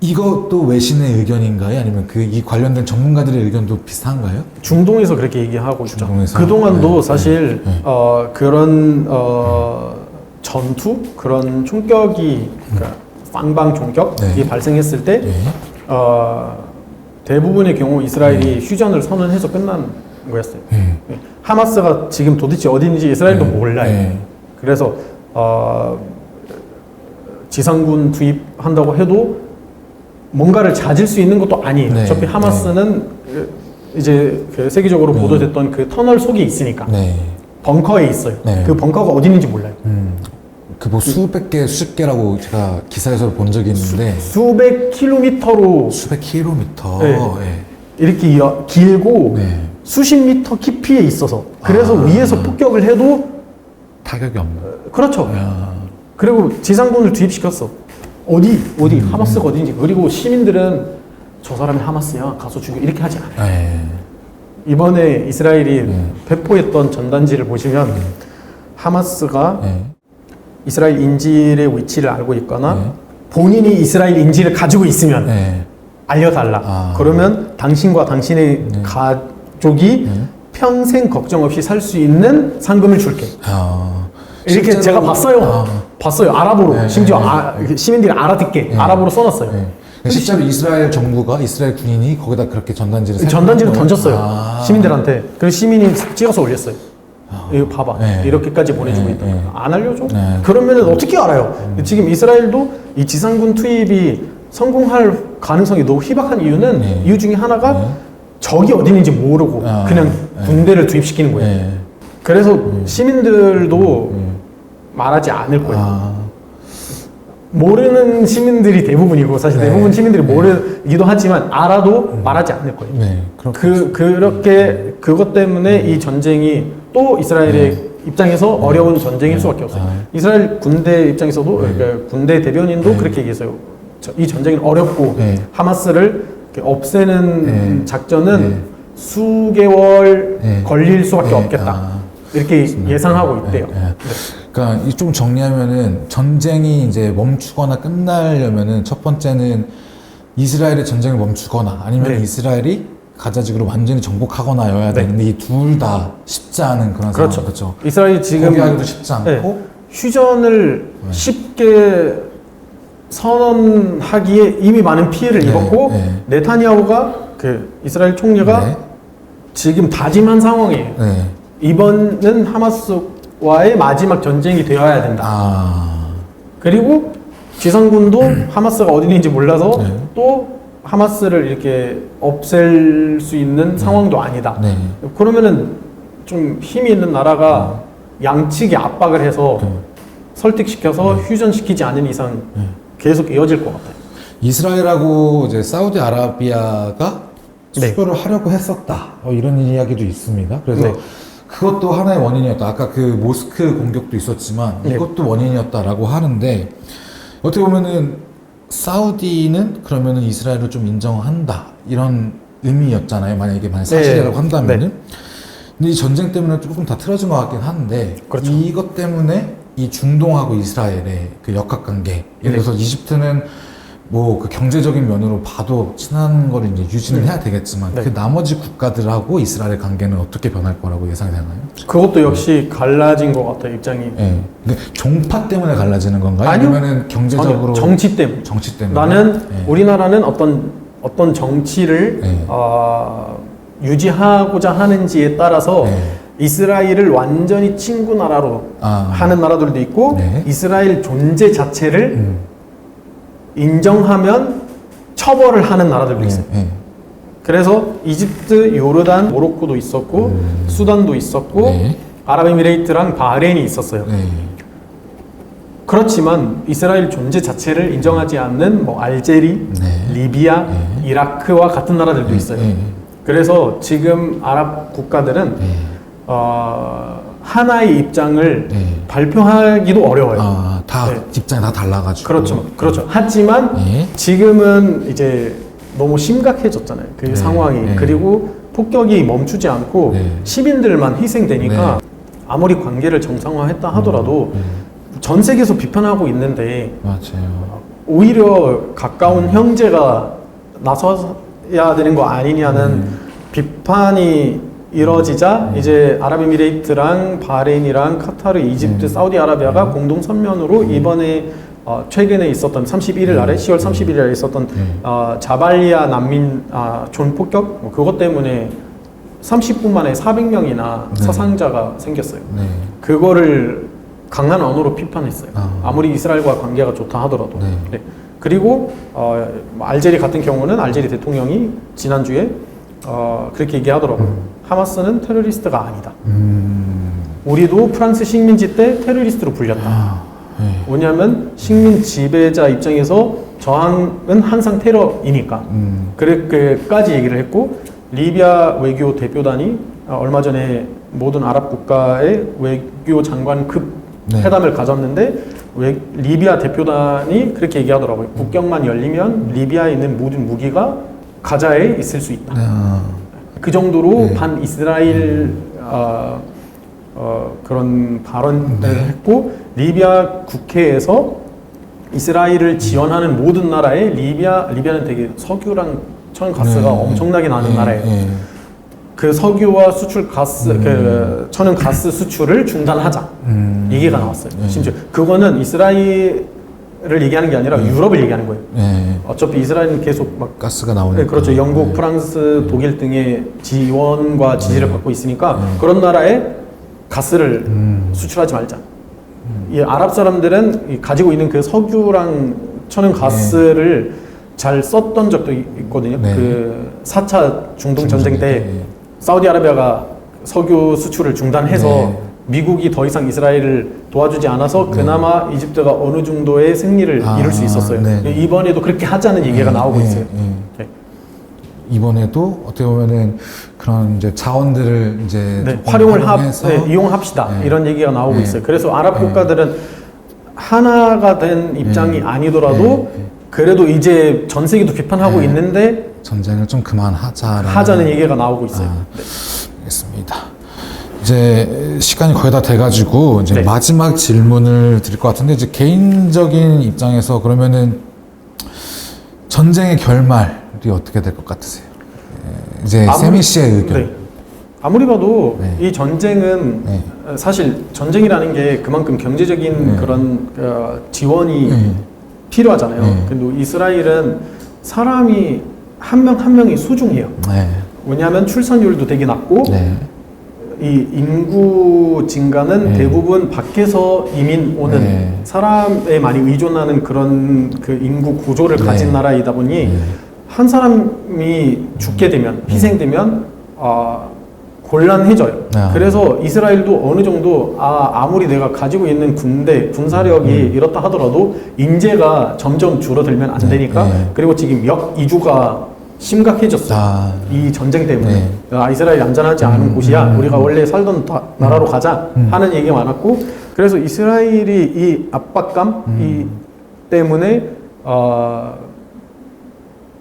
이것도 외신의 의견인가요? 아니면 이 관련된 전문가들의 의견도 비슷한가요? 중동에서 그렇게 얘기하고 있죠. 중동에서? 그동안도 네. 사실 그런 전투, 그런 총격이 그러니까 빵방 총격이 네. 발생했을 때 네. 대부분의 경우 이스라엘이 휴전을 선언해서 끝난 거였어요. 네. 하마스가 지금 도대체 어디 있는지 이스라엘도 네. 몰라요. 네. 그래서 지상군 투입한다고 해도 뭔가를 찾을 수 있는 것도 아니에요. 네. 어차피 하마스는 이제 그 세계적으로 보도됐던 그 터널 속에 있으니까 네. 벙커에 있어요. 네. 그 벙커가 어디 있는지 몰라요. 그 뭐 수백 개, 수십 개라고 제가 기사에서 본 적이 있는데 수백 킬로미터로 수백 킬로미터. 네. 네. 이렇게 길고 네. 수십 미터 깊이에 있어서 그래서 위에서 폭격을 해도 타격이 없는. 그렇죠. 그리고 지상군을 투입시켰어. 어디 하마스가 어딘지. 그리고 시민들은 저 사람이 하마스야 가서 죽여 이렇게 하지 않아요. 네. 이번에 이스라엘이 배포했던 전단지를 보시면 하마스가 네. 이스라엘 인질의 위치를 알고 있거나 네. 본인이 이스라엘 인질을 가지고 있으면 네. 알려달라. 그러면 당신과 당신의 가족이 평생 걱정 없이 살 수 있는 상금을 줄게. 이렇게 실제로- 제가 봤어요. 아랍어로. 네, 심지어 시민들이 알아듣게 아랍어로 써놨어요. 네. 실제로 이스라엘 정부가 이스라엘 군인이 거기다 그렇게 전단지를 전단지를 거예요? 던졌어요. 시민들한테. 그래서 시민이 찍어서 올렸어요. 이거 봐봐. 네. 이렇게까지 보내주고 네, 있다. 네. 안 알려줘? 네. 그러면 어떻게 알아요? 지금 이스라엘도 이 지상군 투입이 성공할 가능성이 너무 희박한 이유는 이유 중에 하나가 적이 어디 있는지 모르고 그냥 군대를 투입시키는 거예요. 네. 그래서 시민들도 말하지 않을 거예요. 모르는 시민들이 대부분이고 사실 네. 대부분 시민들이 모르기도 하지만 알아도 말하지 않을 거예요. 네. 그렇게 그것 때문에 이 전쟁이 또 이스라엘의 입장에서 어려운 전쟁일 수밖에 없어요. 이스라엘 군대 입장에서도 그러니까 군대 대변인도 그렇게 얘기했어요. 이 전쟁은 어렵고 하마스를 이렇게 없애는 작전은 수개월 걸릴 수밖에 없겠다. 이렇게 예상하고 있대요. 그러니까 이 좀 정리하면은 전쟁이 이제 멈추거나 끝나려면은 첫 번째는 이스라엘의 전쟁을 멈추거나 아니면 이스라엘이 가자지구를 완전히 정복하거나여야 되는데 이 둘 다 쉽지 않은 그런 그렇죠. 상황. 그렇죠. 이스라엘이 지금 포기하기도 쉽지 않고 휴전을 쉽게 선언하기에 이미 많은 피해를 입었고 네타냐후가 그 이스라엘 총리가 지금 다짐한 상황이에요. 이번은 하마스와의 마지막 전쟁이 되어야 된다. 그리고 지상군도 하마스가 어디 있는지 몰라서 또 하마스를 이렇게 없앨 수 있는 상황도 아니다. 그러면은 좀 힘이 있는 나라가 양측에 압박을 해서 설득시켜서 휴전시키지 않은 이상 계속 이어질 것 같아요. 이스라엘하고 이제 사우디아라비아가 수교를 하려고 했었다. 이런 이야기도 있습니다. 그래서 그것도 하나의 원인이었다. 아까 그 모스크 공격도 있었지만 이것도 원인이었다라고 하는데 어떻게 보면은 사우디는 그러면은 이스라엘을 좀 인정한다 이런 의미였잖아요. 만약에 사실이라고 한다면은. 근데 이 전쟁 때문에 조금 다 틀어진 것 같긴 한데 이것 때문에 이 중동하고 이스라엘의 그 역학관계 예를 들어서 이집트는 뭐 그 경제적인 면으로 봐도 친한 거를 이제 유지는 해야 되겠지만 그 나머지 국가들하고 이스라엘 관계는 어떻게 변할 거라고 예상이 되나요? 그것도 역시 갈라진 것 같아요, 입장이. 근데 종파 때문에 갈라지는 건가요? 아니면은 경제적으로 정치 때문에. 정치 때문에. 나는 우리나라는 어떤 정치를 유지하고자 하는지에 따라서 이스라엘을 완전히 친구 나라로 하는 나라들도 있고 이스라엘 존재 자체를 인정하면 처벌을 하는 나라들도 있어요. 그래서 이집트, 요르단, 모로코도 있었고 수단도 있었고 아랍에미레이트랑 바흐레인이 있었어요. 그렇지만 이스라엘 존재 자체를 인정하지 않는 뭐 알제리, 리비아, 이라크와 같은 나라들도 있어요. 그래서 지금 아랍 국가들은 하나의 입장을 발표하기도 어려워요. 다 입장이 다 달라가지고. 그렇죠. 하지만 지금은 이제 너무 심각해졌잖아요. 그 상황이. 그리고 폭격이 멈추지 않고 시민들만 희생되니까 아무리 관계를 정상화했다 하더라도 전 세계에서 비판하고 있는데 맞아요. 오히려 가까운 형제가 나서야 되는 거 아니냐는 비판이 이뤄지자 이제 아랍에미레이트랑 바레인이랑 카타르, 이집트, 사우디아라비아가 공동 선면으로 이번에 최근에 있었던 31일 날에 10월 31일에 있었던 자발리아 난민 존 폭격 뭐 그것 때문에 30분 만에 400명이나 사상자가 생겼어요. 그거를 강한 언어로 비판했어요. 아무리 이스라엘과 관계가 좋다 하더라도. 네. 그리고 알제리 같은 경우는 알제리 대통령이 지난주에 그렇게 얘기하더라고요. 하마스는 테러리스트가 아니다. 우리도 프랑스 식민지 때 테러리스트로 불렸다. 왜냐하면 식민 지배자 입장에서 저항은 항상 테러이니까. 그렇게까지 얘기를 했고 리비아 외교 대표단이 얼마 전에 모든 아랍 국가의 외교 장관급 회담을 가졌는데 리비아 대표단이 그렇게 얘기하더라고요. 국경만 열리면 리비아에 있는 모든 무기가 가자에 있을 수 있다. 그 정도로 반 이스라엘 그런 발언을 했고 리비아 국회에서 이스라엘을 지원하는 모든 나라에 리비아는 되게 석유랑 천연가스가 엄청나게 나는 나라예요. 그 석유와 수출 가스, 그 천연가스 수출을 중단하자 얘기가 나왔어요. 심지어 그거는 이스라엘을 얘기하는 게 아니라 유럽을 얘기하는 거예요. 어차피 이스라엘은 계속 막 가스가 나오니까. 그렇죠. 영국, 프랑스, 독일 등의 지원과 지지를 받고 있으니까 그런 나라에 가스를 수출하지 말자. 이 아랍 사람들은 가지고 있는 그 석유랑 천연가스를 잘 썼던 적도 있거든요. 그 4차 중동 전쟁 때 사우디아라비아가 석유 수출을 중단해서 미국이 더 이상 이스라엘을 도와주지 않아서 그나마 이집트가 어느 정도의 승리를 이룰 수 있었어요. 이번에도 그렇게 하자는 얘기가 나오고 있어요. 이번에도 어떻게 보면은 그런 이제 자원들을 이제 활용을 이용합시다 이런 얘기가 나오고 있어요. 그래서 아랍 국가들은 하나가 된 입장이 아니더라도 그래도 이제 전 세계도 비판하고 있는데 전쟁을 좀 하자는 얘기가 나오고 있어요. 알겠습니다. 이제 시간이 거의 다 돼가지고 이제 마지막 질문을 드릴 것 같은데 이제 개인적인 입장에서 그러면은 전쟁의 결말이 어떻게 될 것 같으세요? 이제 세미 씨의 의견. 아무리 봐도 이 전쟁은 사실 전쟁이라는 게 그만큼 경제적인 그런 지원이 필요하잖아요. 근데 이스라엘은 사람이 한 명 한 명이 소중해요. 왜냐하면 출산율도 되게 낮고 이 인구 증가는 대부분 밖에서 이민 오는 사람에 많이 의존하는 그런 그 인구 구조를 가진 나라이다 보니 한 사람이 죽게 되면 희생되면 곤란해져요. 그래서 이스라엘도 어느 정도 아무리 내가 가지고 있는 군사력이 이렇다 하더라도 인재가 점점 줄어들면 안 되니까 그리고 지금 이주가 심각해졌어요. 이 전쟁 때문에. 이스라엘이 안전하지 않은 곳이야. 우리가 원래 살던 나라로 가자 하는 얘기가 많았고 그래서 이스라엘이 이 압박감 때문에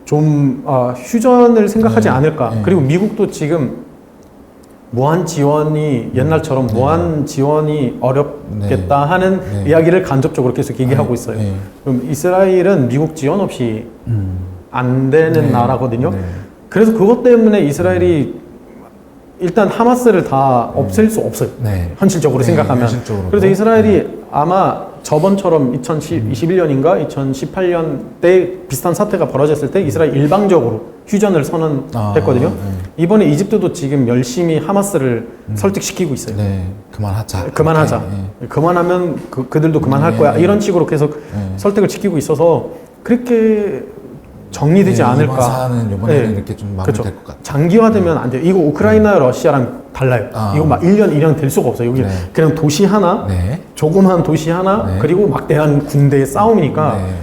좀 휴전을 생각하지 않을까. 그리고 미국도 지금 무한 지원이 옛날처럼 무한 지원이 어렵겠다 하는 이야기를 간접적으로 계속 얘기하고 있어요. 그럼 이스라엘은 미국 지원 없이 안 되는 나라거든요. 그래서 그것 때문에 이스라엘이 일단 하마스를 다 없앨 수 없어요. 현실적으로 생각하면. 그래서 이스라엘이 아마 저번처럼 2021년인가 2018년 때 비슷한 사태가 벌어졌을 때 이스라엘 일방적으로 휴전을 선언했거든요. 이번에 이집트도 지금 열심히 하마스를 설득시키고 있어요. 그만하자. 그만하면 그들도 그만할 거야. 이런 식으로 계속 설득을 시키고 있어서 그렇게 정리되지 않을까. 이번 사안은 이번에는 네. 이렇게 좀 그쵸. 마무리될 것 같아요. 장기화되면 안 돼요. 이거 우크라이나, 러시아랑 달라요. 아. 이거 막 1년, 2년 될 수가 없어요. 여기 네. 그냥 도시 하나, 네. 조그마한 도시 하나, 네. 그리고 막대한 군대의 싸움이니까 네.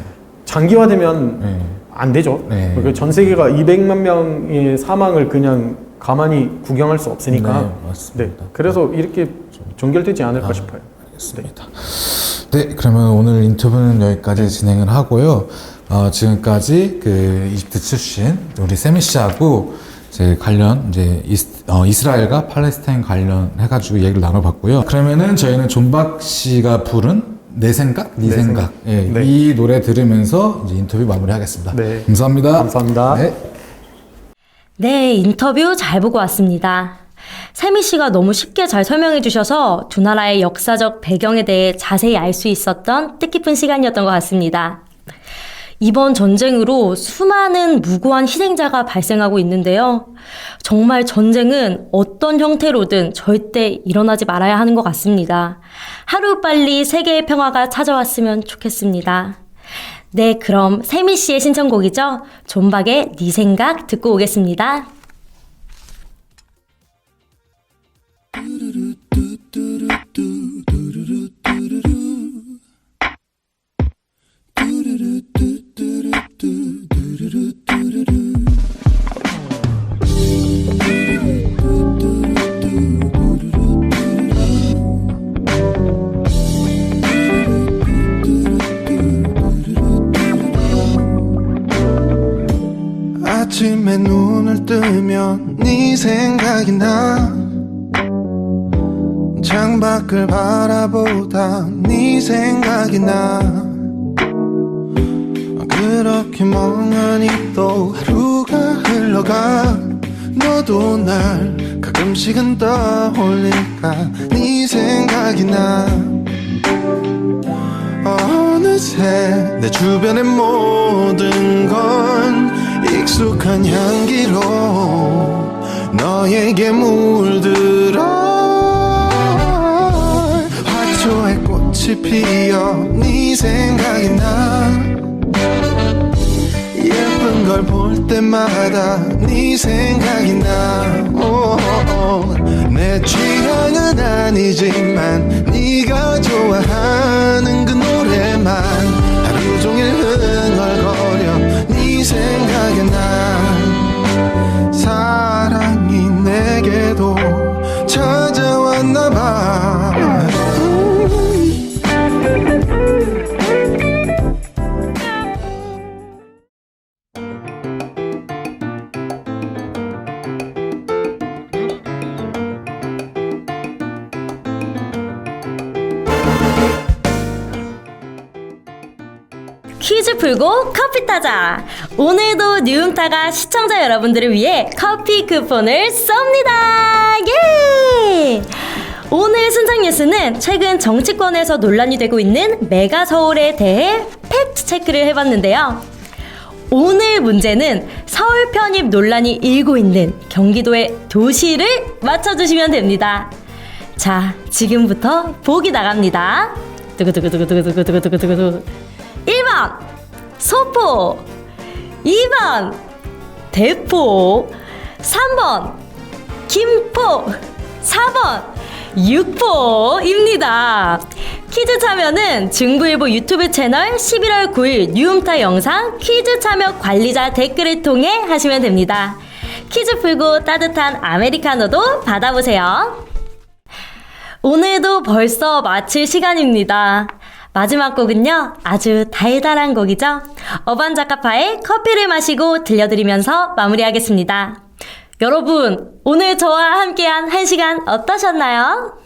장기화되면 네. 안 되죠. 네. 그러니까 전 세계가 200만 명의 사망을 그냥 가만히 구경할 수 없으니까. 네, 맞습니다. 그래서 이렇게 종결되지 않을까 싶어요. 알겠습니다. 네, 그러면 오늘 인터뷰는 여기까지 진행을 하고요. 지금까지 그 이집트 출신 우리 세미 씨하고 이제 관련 이제 이스라엘과 팔레스타인 관련 해가지고 얘기를 나눠봤고요. 그러면은 저희는 존박 씨가 부른 내 생각, 네 생각, 예, 네. 이 노래 들으면서 이제 인터뷰 마무리하겠습니다. 네. 감사합니다. 감사합니다. 네. 네, 인터뷰 잘 보고 왔습니다. 세미 씨가 너무 쉽게 잘 설명해 주셔서 두 나라의 역사적 배경에 대해 자세히 알 수 있었던 뜻깊은 시간이었던 것 같습니다. 이번 전쟁으로 수많은 무고한 희생자가 발생하고 있는데요. 정말 전쟁은 어떤 형태로든 절대 일어나지 말아야 하는 것 같습니다. 하루빨리 세계의 평화가 찾아왔으면 좋겠습니다. 네, 그럼 세미 씨의 신청곡이죠. 존박의 네 생각 듣고 오겠습니다. 아침에 눈을 뜨면 네 생각이 나 창밖을 바라보다 네 생각이 나 그렇게 멍하니 또 하루가 흘러가 너도 날 가끔씩은 떠올릴까 네 생각이 나 어느새 내 주변의 모든 건 익숙한 향기로 너에게 물들어 화초에 꽃이 피어 네 생각이 나 예쁜 걸 볼 때마다 네 생각이 나 내 취향은 아니지만 네가 좋아하는 그 노래만 하루 종일 흥얼거려 네 생각이 나 사랑이 내게도 찾아왔나 봐 퀴즈 풀고 커피 타자. 오늘도 뉴움타가 시청자 여러분들을 위해 커피 쿠폰을 쏩니다. 예! 오늘 순상 뉴스는 최근 정치권에서 논란이 되고 있는 메가 서울에 대해 팩트 체크를 해봤는데요. 오늘 문제는 서울 편입 논란이 일고 있는 경기도의 도시를 맞춰주시면 됩니다. 자, 지금부터 보기 나갑니다. 두구두구두구두구두구두구두구두구. 1번 소포, 2번 대포, 3번 김포, 4번 육포입니다. 퀴즈 참여는 중부일보 유튜브 채널 11월 9일 뉴움타 영상 퀴즈 참여 관리자 댓글을 통해 하시면 됩니다. 퀴즈 풀고 따뜻한 아메리카노도 받아보세요. 오늘도 벌써 마칠 시간입니다. 마지막 곡은요, 아주 달달한 곡이죠. 어반자카파의 커피를 마시고 들려드리면서 마무리하겠습니다. 여러분, 오늘 저와 함께한 1시간 어떠셨나요?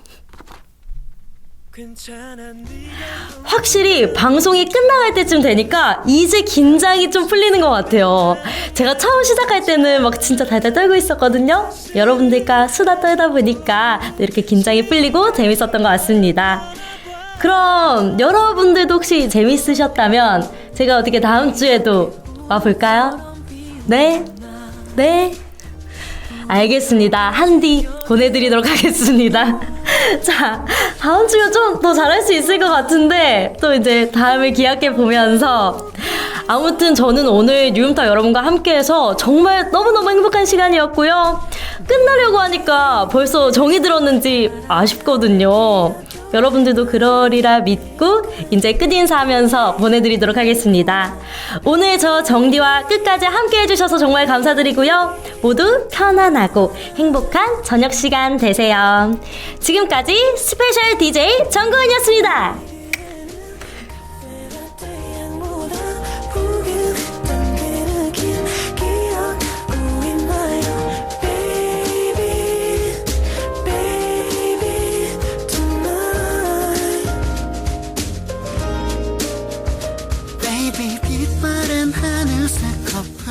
확실히 방송이 끝나갈 때쯤 되니까 이제 긴장이 좀 풀리는 것 같아요. 제가 처음 시작할 때는 막 진짜 달달 떨고 있었거든요. 여러분들과 수다 떨다 보니까 이렇게 긴장이 풀리고 재밌었던 것 같습니다. 그럼 여러분들도 혹시 재밌으셨다면 제가 어떻게 다음 주에도 와볼까요? 네? 네? 알겠습니다. 한디 보내드리도록 하겠습니다. 자, 다음 주면 좀 더 잘할 수 있을 것 같은데 또 이제 다음을 기약해 보면서 아무튼 저는 오늘 뉴움타 여러분과 함께해서 정말 너무너무 행복한 시간이었고요. 끝나려고 하니까 벌써 정이 들었는지 아쉽거든요. 여러분들도 그러리라 믿고 이제 끝인사하면서 보내드리도록 하겠습니다. 오늘 저 정디와 끝까지 함께 해주셔서 정말 감사드리고요. 모두 편안하고 행복한 저녁 시간 되세요. 지금까지 스페셜 DJ 정고은이었습니다. 빛바랜 하늘색 커플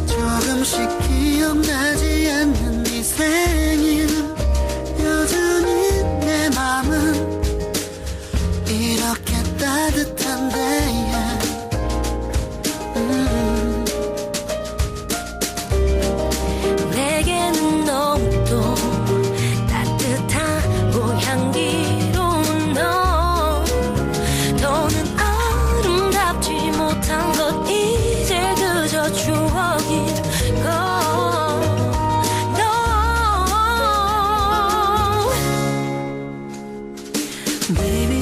조금씩 기억나지 않는 네 생일 여전히 내 맘은 이렇게 따뜻한데 내게는 너무도 따뜻하고 향기로운 너 너는 아름답지 못한 것 이제 그저 추억인 걸 No Baby